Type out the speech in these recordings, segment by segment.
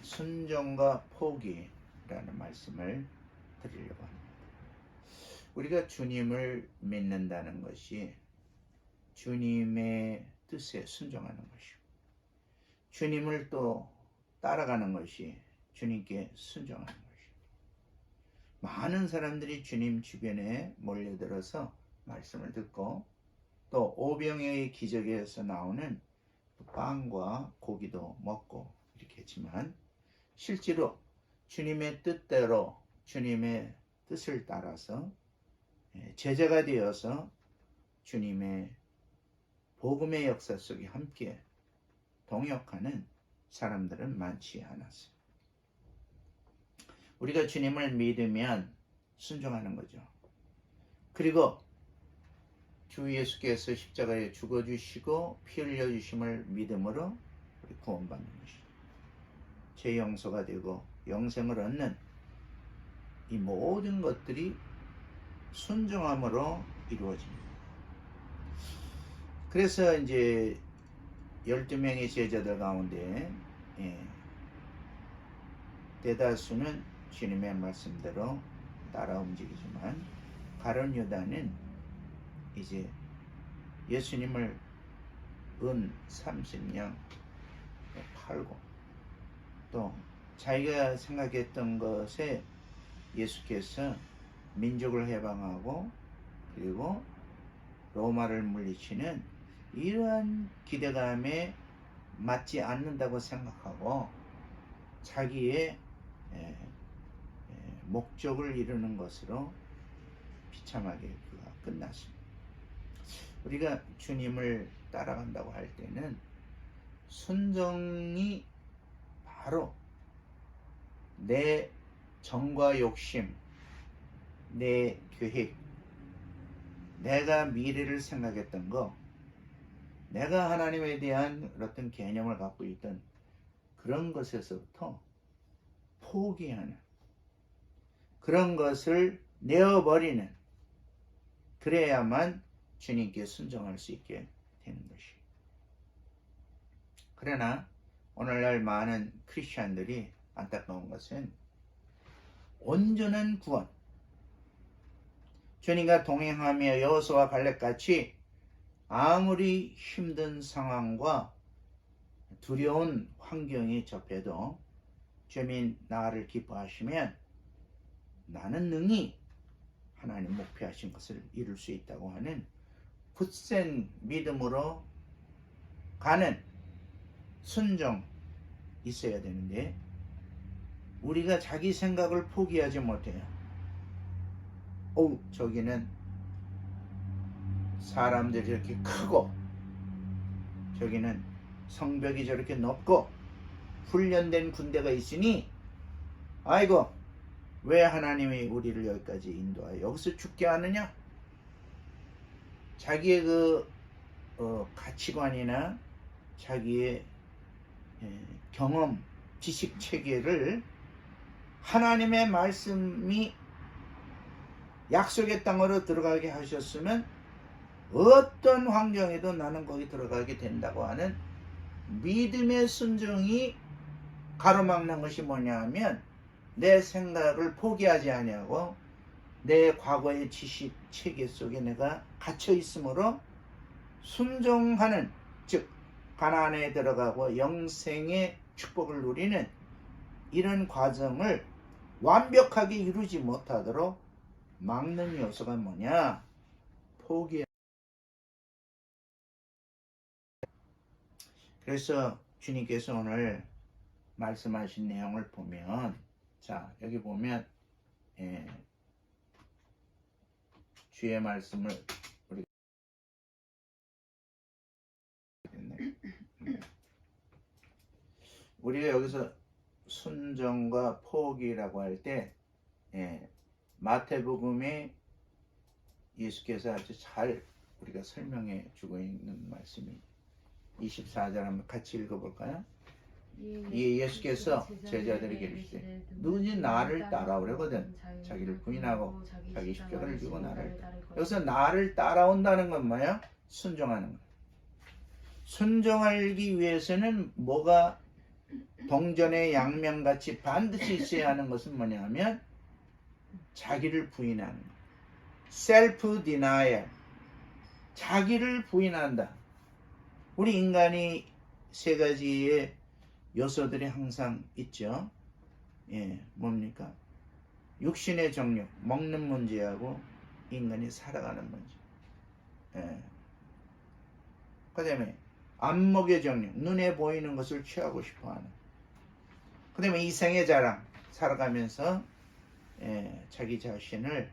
순종과 포기라는 말씀을 드리려고 합니다. 우리가 주님을 믿는다는 것이 주님의 뜻에 순종하는 것이고, 주님을 또 따라가는 것이 주님께 순종하는 것이고, 많은 사람들이 주님 주변에 몰려들어서 말씀을 듣고 또 오병이어의 기적에서 나오는 빵과 고기도 먹고 이렇게 했지만, 실제로 주님의 뜻대로 주님의 뜻을 따라서 제자가 되어서 주님의 복음의 역사 속에 함께 동역하는 사람들은 많지 않았어요. 우리가 주님을 믿으면 순종하는 거죠. 그리고 주 예수께서 십자가에 죽어주시고 피 흘려주심을 믿음으로 우리 구원받는 것이죠. 죄 용서가 되고 영생을 얻는 이 모든 것들이 순종함으로 이루어집니다. 그래서 이제 12명의 제자들 가운데 대다수는 주님의 말씀대로 따라 움직이지만, 가룟 유다는 이제 예수님을 은 30냥 팔고 또 자기가 생각했던 것에 예수께서 민족을 해방하고 그리고 로마를 물리치는 이러한 기대감에 맞지 않는다고 생각하고 자기의 목적을 이루는 것으로 비참하게 그가 끝났습니다. 우리가 주님을 따라간다고 할 때는 순종이 바로 내 정과 욕심, 내 계획, 내가 미래를 생각했던 거, 내가 하나님에 대한 어떤 개념을 갖고 있던 그런 것에서부터 포기하는, 그런 것을 내어버리는, 그래야만 주님께 순종할 수 있게 되는 것이에요. 그러나 오늘날 많은 크리스천들이 안타까운 것은 온전한 구원, 주님과 동행하며 여호수아와 갈렙같이 아무리 힘든 상황과 두려운 환경이 접해도 주님 나를 기뻐하시면 나는 능히 하나님 목표하신 것을 이룰 수 있다고 하는 굳센 믿음으로 가는 순종 있어야 되는데, 우리가 자기 생각을 포기하지 못해요. 저기는 사람들이 저렇게 크고 저기는 성벽이 저렇게 높고 훈련된 군대가 있으니 아이고 왜 하나님이 우리를 여기까지 인도하여 여기서 죽게 하느냐? 자기의 가치관이나 자기의 경험, 지식 체계를 하나님의 말씀이 약속의 땅으로 들어가게 하셨으면 어떤 환경에도 나는 거기 들어가게 된다고 하는 믿음의 순종이 가로막는 것이 뭐냐 하면, 내 생각을 포기하지 아니하고 내 과거의 지식 체계 속에 내가 갇혀 있으므로 순종하는, 즉 가나안에 들어가고 영생의 축복을 누리는 이런 과정을 완벽하게 이루지 못하도록 막는 요소가 뭐냐? 포기. 그래서 주님께서 오늘 말씀하신 내용을 보면, 자 여기 보면 주의 말씀을 우리가 여기서 순종과 포기라고 할 때 마태복음에 예수께서 아주 잘 우리가 설명해 주고 있는 말씀이 24절 한번 같이 읽어볼까요? 예수께서 제자들에게 이르시되 누구든지 나를 따라오려거든 자기를 부인하고 자기 십자가를 지고 나를 따라. 여기서 나를 따라온다는 건 뭐예요? 순종하는 거예요. 순종하기 위해서는 뭐가 동전의 양면같이 반드시 있어야 하는 것은 뭐냐 하면 자기를 부인하는 것. 셀프 디나이얼. 자기를 부인한다. 우리 인간이 세 가지의 요소들이 항상 있죠. 예, 뭡니까? 육신의 정욕, 먹는 문제하고 인간이 살아가는 문제. 예. 그 다음에 안목의 정욕, 눈에 보이는 것을 취하고 싶어하는. 그 다음에 이생의 자랑, 살아가면서 자기 자신을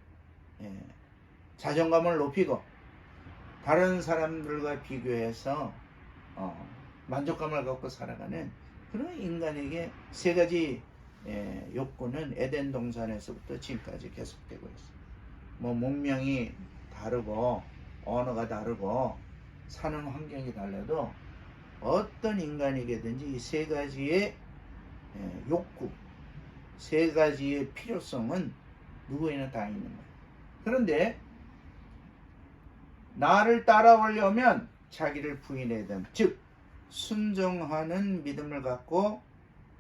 자존감을 높이고 다른 사람들과 비교해서 만족감을 갖고 살아가는 그런 인간에게 세 가지 욕구는 에덴 동산에서부터 지금까지 계속되고 있어요. 뭐 문명이 다르고 언어가 다르고 사는 환경이 달라도 어떤 인간에게든지 이 세 가지의 욕구, 세 가지의 필요성은 누구에나 다 있는 거예요. 그런데 나를 따라오려면 자기를 부인해야 된다. 즉 순종하는 믿음을 갖고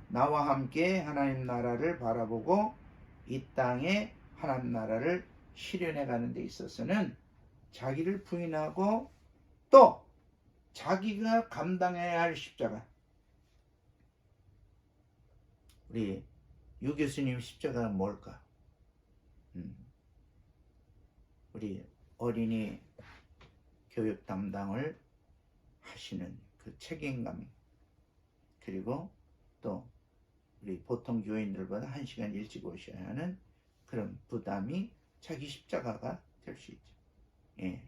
나와 함께 하나님 나라를 바라보고 이 땅에 하나님 나라를 실현해 가는 데 있어서는 자기를 부인하고 또 자기가 감당해야 할 십자가. 우리 유 교수님 십자가가 뭘까? 우리 어린이 교육 담당을 하시는 그 책임감, 그리고 또 우리 보통 교인들보다 1시간 일찍 오셔야 하는 그런 부담이 자기 십자가가 될 수 있죠. 예.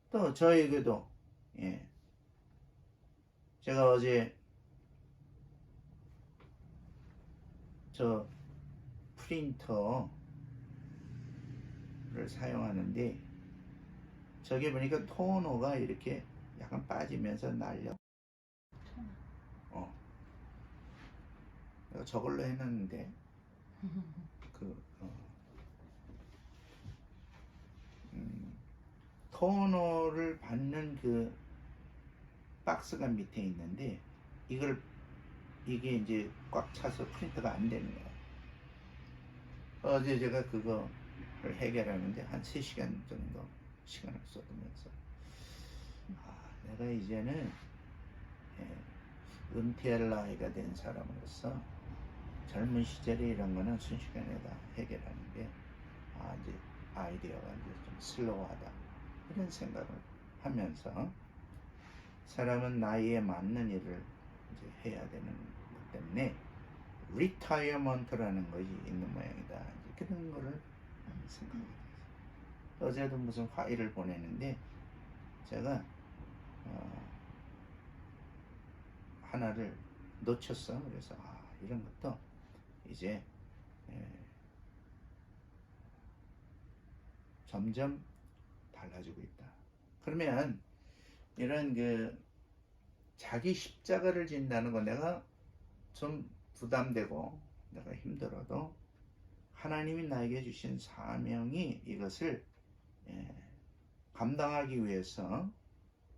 또 저에게도 제가 어제 저 프린터를 사용하는데 저게 보니까 토너가 이렇게 약간 빠지면서 날려. 내가 저걸로 해놨는데 토너를 받는 그 박스가 밑에 있는데 이게 이제 꽉 차서 프린터가 안 되는 거야. 어제 제가 그거를 해결하는데 한 3시간 정도 시간을 쏟으면서 내가 이제는 은퇴할 나이가 된 사람으로서 젊은 시절에 이런 거는 순식간에 다 해결하는 게 이제 아이디어가 이제 좀 슬로우하다 이런 생각을 하면서 사람은 나이에 맞는 일을 이제 해야 되는 것 때문에 리타이어먼트라는 것이 있는 모양이다. 이제 그런 거를 생각하게 됐어요. 어제도 무슨 파일을 보내는데 제가 하나를 놓쳤어. 그래서 이런 것도 이제 점점 달라지고 있다. 그러면 이런 그 자기 십자가를 진다는 거 내가 좀 부담되고 내가 힘들어도 하나님이 나에게 주신 사명이 이것을 감당하기 위해서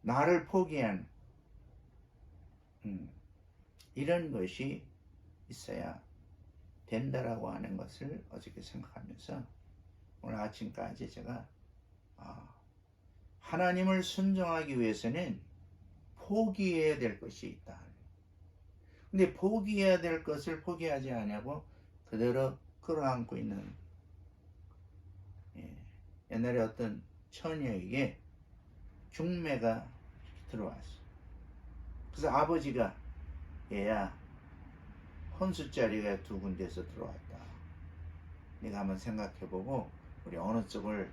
나를 포기한 이런 것이 있어야 된다라고 하는 것을 어저께 생각하면서 오늘 아침까지 제가 하나님을 순종하기 위해서는 포기해야 될 것이 있다. 근데 포기해야 될 것을 포기하지 않냐고 그대로 끌어안고 있는 옛날에 어떤 처녀에게 중매가 들어왔어. 그래서 아버지가 얘야 혼수자리가 2군데에서 들어왔다. 네가 한번 생각해보고 우리 어느 쪽을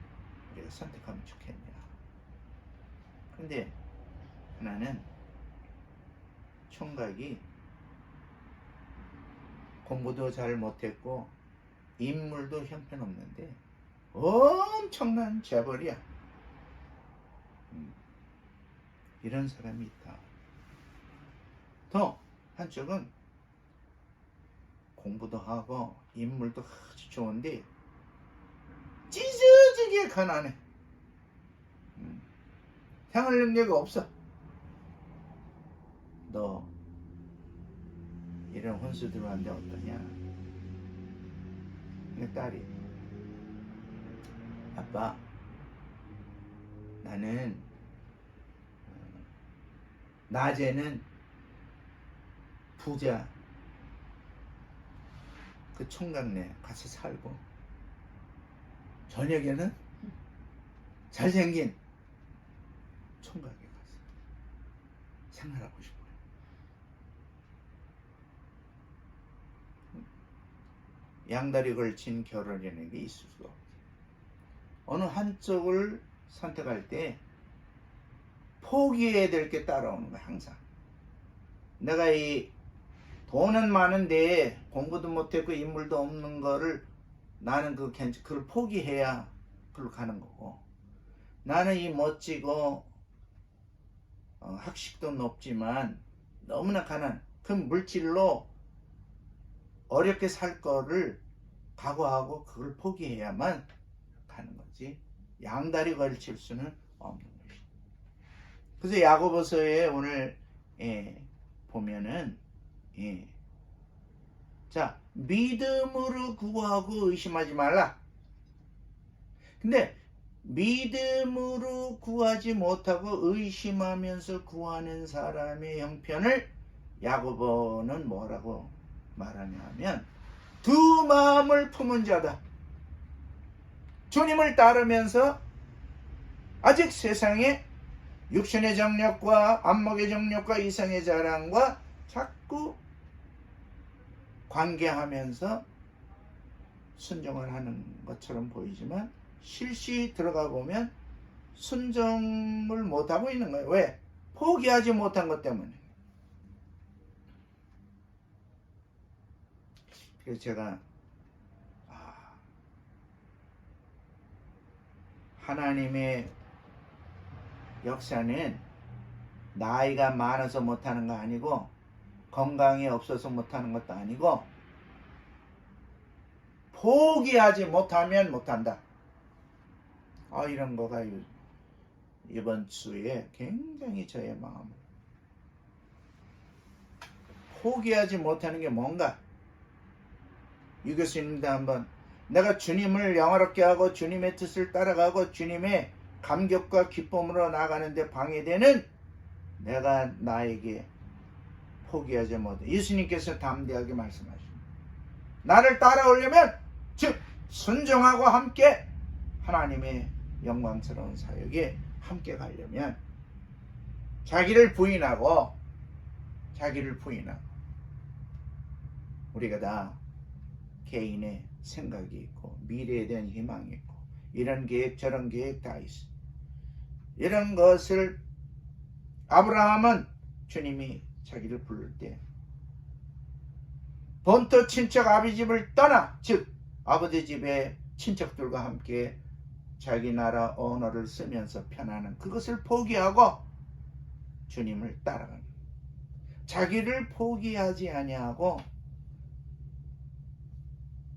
우리가 선택하면 좋겠냐. 근데 하나는 총각이 공부도 잘 못했고 인물도 형편없는데 엄청난 재벌이야. 이런 사람이 있다. 또 한쪽은 공부도 하고 인물도 아주 좋은데 찢어지게 가난해. 생활 능력이 없어. 너 이런 혼수 들어왔는데 어떠냐. 내 딸이, 아빠, 나는 낮에는 부자 그 총각네 같이 살고 저녁에는 잘생긴 총각에 가서 생활하고 싶어요. 양다리 걸친 결혼이라는 게 있을 수가 없어요. 어느 한쪽을 선택할 때 포기해야 될 게 따라오는 거야. 항상 내가 이 돈은 많은데 공부도 못했고 인물도 없는 거를 나는 그걸 포기해야 그걸로 가는 거고, 나는 이 멋지고 학식도 높지만 너무나 가난 그 물질로 어렵게 살 거를 각오하고 그걸 포기해야만 가는 거지, 양다리 걸칠 수는 없는 것이다. 그래서 야고보서에 오늘 보면은 자, 믿음으로 구하고 의심하지 말라. 근데 믿음으로 구하지 못하고 의심하면서 구하는 사람의 형편을 야고보는 뭐라고 말하냐 하면, 두 마음을 품은 자다. 주님을 따르면서 아직 세상에 육신의 정력과 안목의 정력과 이성의 자랑과 자꾸 관계하면서 순종을 하는 것처럼 보이지만 실시 들어가 보면 순종을 못하고 있는 거예요. 왜? 포기하지 못한 것 때문에. 그래서 제가 하나님의 역사는 나이가 많아서 못하는 거 아니고 건강이 없어서 못하는 것도 아니고 포기하지 못하면 못한다. 이런 거가 이번 주에 굉장히 저의 마음을, 포기하지 못하는 게 뭔가, 이것입니다. 한번 내가 주님을 영화롭게 하고 주님의 뜻을 따라가고 주님의 감격과 기쁨으로 나가는데 방해되는 내가 나에게 포기하지 못해. 예수님께서 담대하게 말씀하십니다. 나를 따라오려면, 즉 순종하고 함께 하나님의 영광스러운 사역에 함께 가려면 자기를 부인하고 우리가 다 개인의 생각이 있고 미래에 대한 희망이 있고 이런 계획 저런 계획 다 있어. 이런 것을 아브라함은 주님이 자기를 부를 때 본토 친척 아비 집을 떠나, 즉 아버지 집의 친척들과 함께 자기 나라 언어를 쓰면서 편안한 그것을 포기하고 주님을 따라갑니다. 자기를 포기하지 아니하고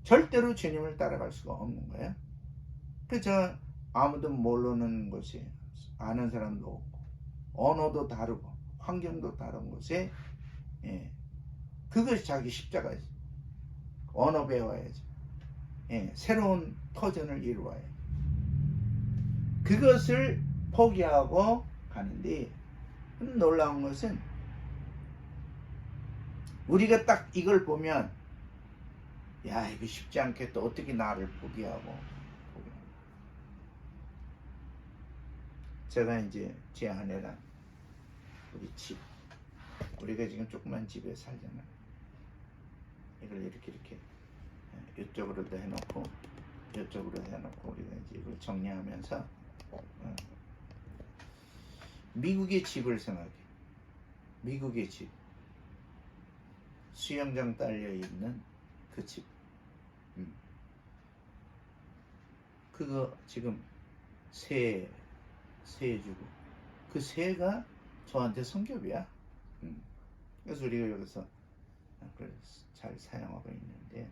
절대로 주님을 따라갈 수가 없는 거예요. 그저 아무도 모르는 곳에, 아는 사람도 없고 언어도 다르고 환경도 다른 곳에 그것이 자기 십자가지. 언어 배워야지. 새로운 터전을 이루어야. 그것을 포기하고 가는데, 놀라운 것은 우리가 딱 이걸 보면 야, 이거 쉽지 않겠다. 어떻게 나를 포기하고. 제가 이제 제 아내랑 우리 집, 우리가 지금 조그만 집에 살잖아요. 이걸 이렇게 이쪽으로도 해놓고 이쪽으로도 해놓고 우리가 이제 이걸 정리하면서 미국의 집을 생각해. 미국의 집, 수영장 딸려 있는 그 집, 그거 지금 새 주고 그 새가 저한테 성겹이야. 그래서 우리가 여기서 그걸 잘 사용하고 있는데,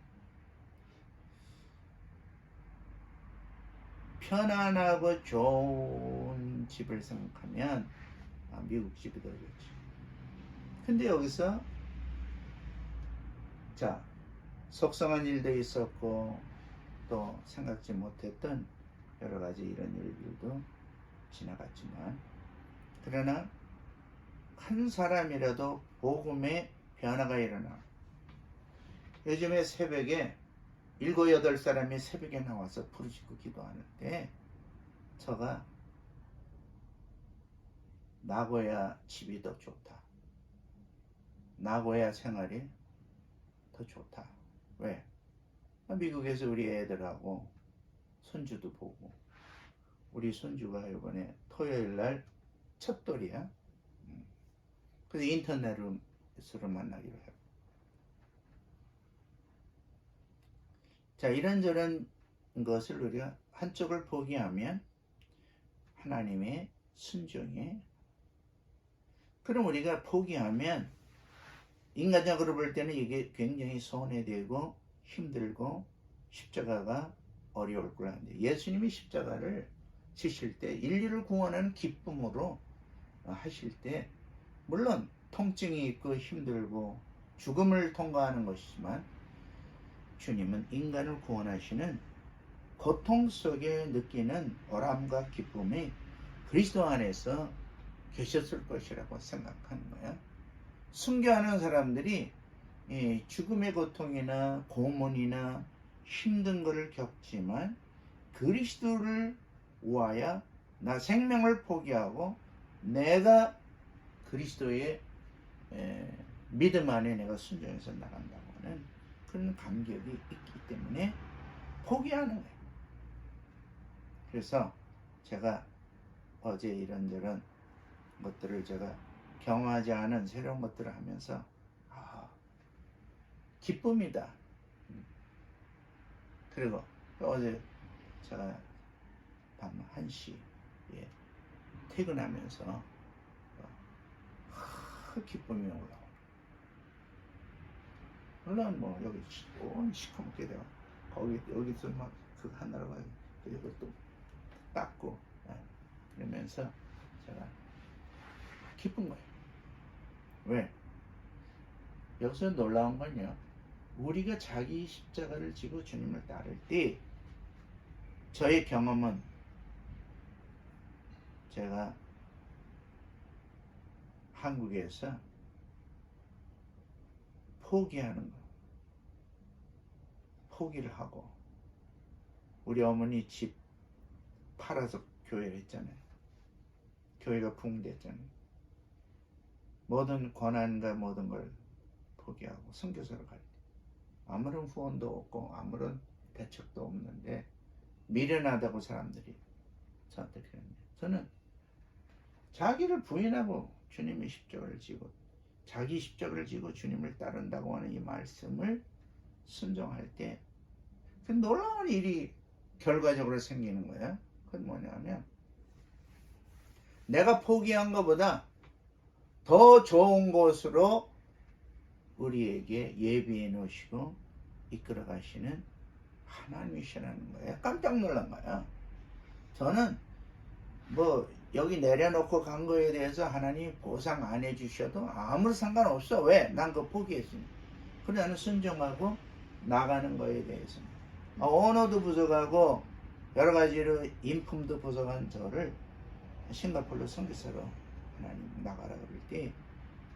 편안하고 좋은 집을 생각하면 미국 집이 더 좋지. 근데 여기서 자, 속상한 일도 있었고 또 생각지 못했던 여러 가지 이런 일들도 지나갔지만, 그러나 한 사람이라도 복음의 변화가 일어나. 요즘에 새벽에 7, 8사람이 새벽에 나와서 부르짖고 기도하는데, 저가 나고야 집이 더 좋다, 나고야 생활이 더 좋다. 왜? 미국에서 우리 애들하고 손주도 보고, 우리 손주가 이번에 토요일날 첫돌이야. 그래서 인터넷으로 만나기로 해요. 자, 이런저런 것을 우리가 한쪽을 포기하면 하나님의 순종에, 그럼 우리가 포기하면 인간적으로 볼 때는 이게 굉장히 손해되고 힘들고 십자가가 어려울 걸 하는데, 예수님이 십자가를 지실 때 인류를 구원하는 기쁨으로 하실 때, 물론 통증이 있고 힘들고 죽음을 통과하는 것이지만, 주님은 인간을 구원하시는 고통 속에 느끼는 보람과 기쁨이 그리스도 안에서 계셨을 것이라고 생각하는 거야. 순교하는 사람들이 죽음의 고통이나 고문이나 힘든 것을 겪지만 그리스도를 위하여 나 생명을 포기하고 내가 그리스도의 믿음 안에 내가 순종해서 나간다고 하는 그런 감격이 있기 때문에 포기하는 거예요. 그래서 제가 어제 이런저런 것들을 제가 경험하지 않은 새로운 것들을 하면서 기쁨이다. 그리고 어제 제가 밤 1시에 퇴근하면서 기쁨이 올라오고, 물론 뭐 여기 시커멓게 돼요. 여기서 막 그 하나로 이것도 닦고 그러면서 제가 기쁜 거예요. 왜? 여기서 놀라운 건요, 우리가 자기 십자가를 지고 주님을 따를 때, 저의 경험은 제가 한국에서 포기하는 거, 포기를 하고, 우리 어머니 집 팔아서 교회를 했잖아요. 교회가 붕괴했잖아요. 모든 권한과 모든 걸 포기하고 선교사로 갈 때, 아무런 후원도 없고 아무런 대책도 없는데 미련하다고 사람들이 저한테 그랬는데, 저는 자기를 부인하고 주님의 십자가를 지고, 자기 십자가를 지고 주님을 따른다고 하는 이 말씀을 순종할 때 그 놀라운 일이 결과적으로 생기는 거예요. 그건 뭐냐면, 내가 포기한 것보다 더 좋은 곳으로 우리에게 예비해 놓으시고 이끌어 가시는 하나님이시라는 거예요. 깜짝 놀란 거야. 저는 뭐 여기 내려놓고 간 거에 대해서 하나님 보상 안 해주셔도 아무 상관없어. 왜? 난 그거 포기했으니까. 그래, 나는 순종하고 나가는 거에 대해서 언어도 부족하고 여러 가지로 인품도 부족한 저를 싱가포르로 선교사로 하나님 나가라 그럴 때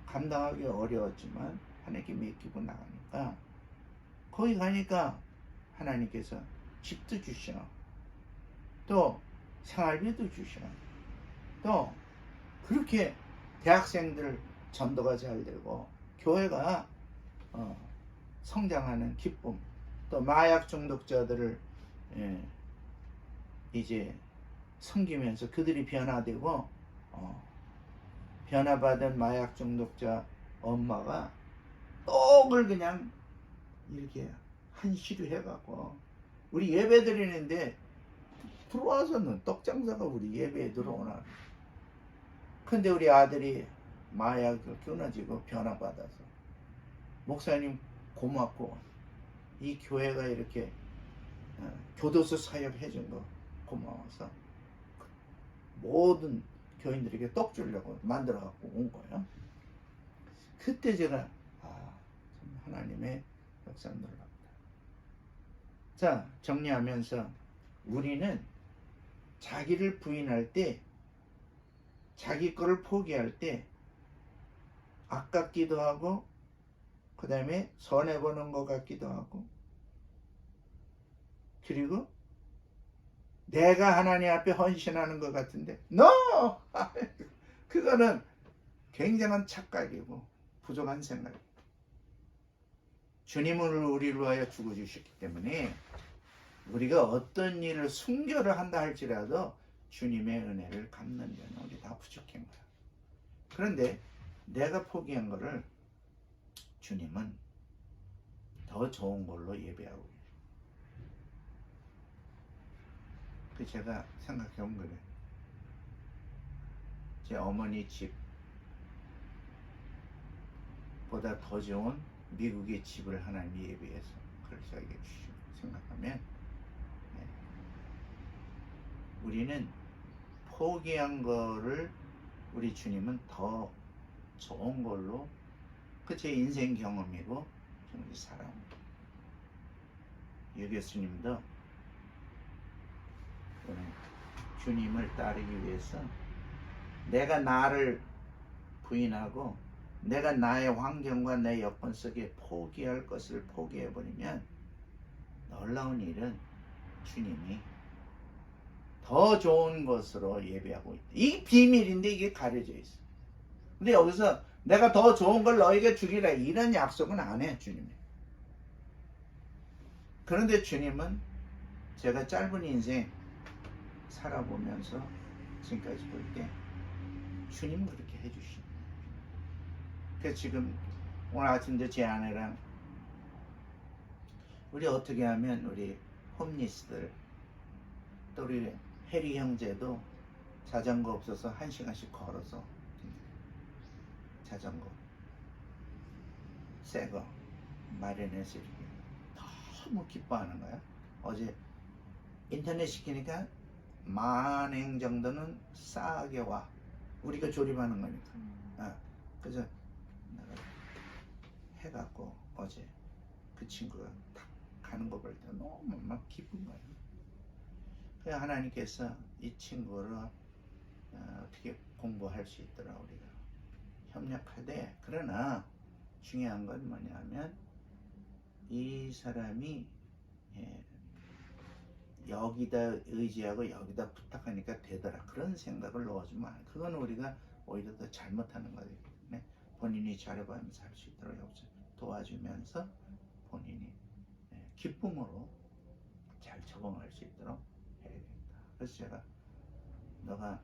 감당하기 어려웠지만 하나님께 맡기고 나가니까, 거기 가니까 하나님께서 집도 주셔, 또 생활비도 주셔, 또 그렇게 대학생들 전도가 잘 되고 교회가 성장하는 기쁨, 또 마약 중독자들을 이제 섬기면서 그들이 변화되고, 변화받은 마약 중독자 엄마가 떡을 그냥 이렇게 한시루 해갖고 우리 예배 드리는데 들어와서는 떡 장사가 우리 예배에 들어오나. 근데 우리 아들이 마약을 끊어지고 변화받아서 목사님 고맙고, 이 교회가 이렇게 교도소 사역 해준 거 고마워서 모든 교인들에게 떡 주려고 만들어 갖고 온 거예요. 그때 제가 하나님의 격산 놀랍다. 자, 정리하면서 우리는 자기를 부인할 때, 자기 거를 포기할 때 아깝기도 하고, 그 다음에 손해보는 것 같기도 하고, 그리고 내가 하나님 앞에 헌신하는 것 같은데 NO! 그거는 굉장한 착각이고 부족한 생각입니다. 주님은 우리를 위하여 죽어주셨기 때문에 우리가 어떤 일을 순교를 한다 할지라도 주님의 은혜를 갚는 데는 우리 다 부족한 거야. 그런데 내가 포기한 거를 주님은 더 좋은 걸로 예배하고 있어요. 그 제가 생각해 본 거예요. 제 어머니 집보다 더 좋은 미국의 집을 하나님이 예배해서 그걸 저에게 주시고 생각하면, 우리는 포기한 거를 우리 주님은 더 좋은 걸로, 그 제 인생 경험이고 우리 살아옵니다. 유 교수님도 주님을 따르기 위해서 내가 나를 부인하고 내가 나의 환경과 내 여건 속에 포기할 것을 포기해버리면 놀라운 일은 주님이 더 좋은 것으로 예배하고 있다. 이 비밀인데 이게 가려져 있어. 근데 여기서 내가 더 좋은 걸 너에게 주리라 이런 약속은 안 해, 주님이. 그런데 주님은 제가 짧은 인생 살아보면서 지금까지 볼 때 주님은 그렇게 해주시는 거예요. 그래서 지금 오늘 아침도 제 아내랑 우리 어떻게 하면 우리 홈리스들, 또 우리 해리 형제도 자전거 없어서 1시간씩 걸어서 자전거 새거 마련해서 이렇게 너무 기뻐하는 거야. 어제 인터넷 시키니까 만행 정도는 싸게 와. 우리가 조립하는 거니까. 그래서 내가 해갖고 어제 그 친구가 딱 가는 거 볼 때 너무 막 기쁜 거예요. 그래서 하나님께서 이 친구를 어떻게 공부할 수 있도록 우리가 협력하되, 그러나 중요한 건 뭐냐면 이 사람이 여기다 의지하고 여기다 부탁하니까 되더라 그런 생각을 넣어주면 안 돼. 그건 우리가 오히려 더 잘못하는 거기 때문에 본인이 자료하면서 할 수 있도록 여기서 도와주면서 본인이 기쁨으로 잘 적응할 수 있도록 해야겠다. 그래서 제가 너가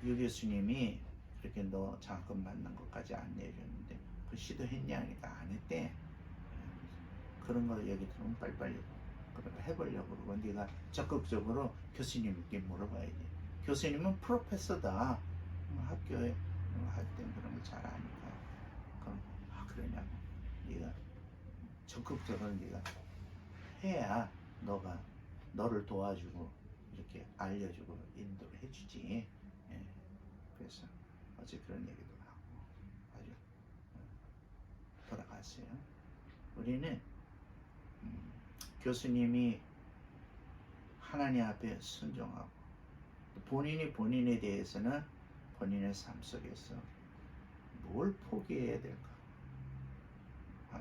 유 교수님이 이렇게 너 장학금 받는 것까지 안내해줬는데 그 시도했냐 하니까 안 했대. 그런 거 얘기 들으면 빨리빨리 그러니까 해보려고 그러고, 네가 적극적으로 교수님께 물어봐야 돼. 교수님은 프로페서다. 학교에 할 때 그런 걸 잘 아니까. 그럼 그러냐고. 네가 적극적으로 네가 해야 너가 너를 도와주고 이렇게 알려주고 인도를 해주지. 그래서 어제 그런 얘기도 하고 아주 돌아갔어요. 우리는 교수님이 하나님 앞에 순종하고 본인이 본인에 대해서는 본인의 삶 속에서 뭘 포기해야 될까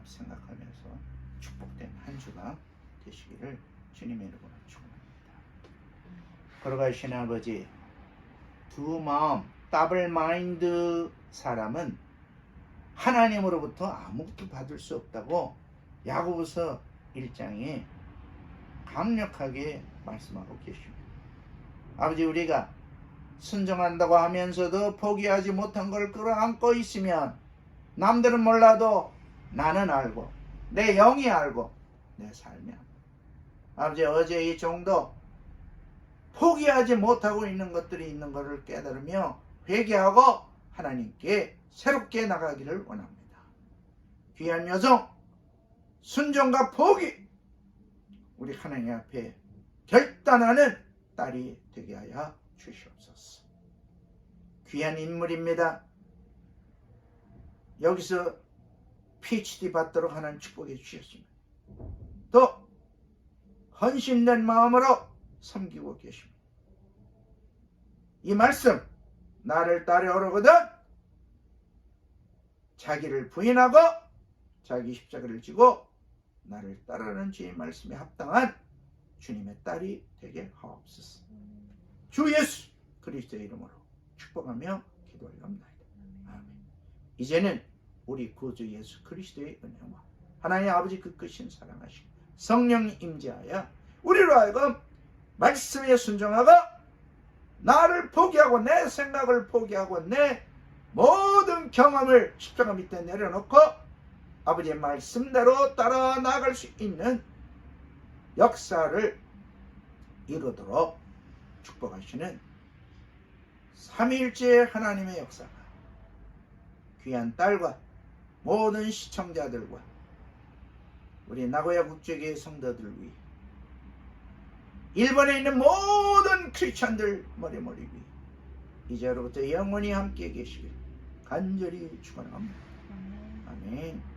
생각하면서 축복된 한 주가 되시기를 주님의 이름으로 축원합니다. 걸어가신 아버지, 두 마음 더블 마인드 사람은 하나님으로부터 아무것도 받을 수 없다고 야고보서 1장에 강력하게 말씀하고 계십니다. 아버지, 우리가 순종한다고 하면서도 포기하지 못한 걸 끌어안고 있으면 남들은 몰라도 나는 알고 내 영이 알고 내 삶이 알고, 아버지 어제 이 정도 포기하지 못하고 있는 것들이 있는 것을 깨달으며 회개하고 하나님께 새롭게 나가기를 원합니다. 귀한 여성 순종과 포기, 우리 하나님 앞에 결단하는 딸이 되게 하여 주시옵소서. 귀한 인물입니다. 여기서 PhD 받도록 하는 축복해 주셨습니다. 또 헌신된 마음으로 섬기고 계십니다. 이 말씀 나를 따라오거든 자기를 부인하고 자기 십자가를 지고 나를 따르는 주의 말씀에 합당한 주님의 딸이 되게 하옵소서. 주 예수 그리스도의 이름으로 축복하며 기도하옵나이다. 아멘. 이제는 우리 구주 예수 그리스도의 은혜와 하나님 아버지 그 크신 사랑하시고 성령이 임재하여 우리로 하여금 말씀에 순종하고 나를 포기하고 내 생각을 포기하고 내 모든 경험을 십자가 밑에 내려놓고 아버지의 말씀대로 따라 나아갈 수 있는 역사를 이루도록 축복하시는 삼위일체 하나님의 역사가 귀한 딸과 모든 시청자들과 우리 나고야 국제교회 성도들 위해 일본에 있는 모든 크리스찬들 머리 위에 이제로부터 영원히 함께 계시길 간절히 축원합니다. 아멘.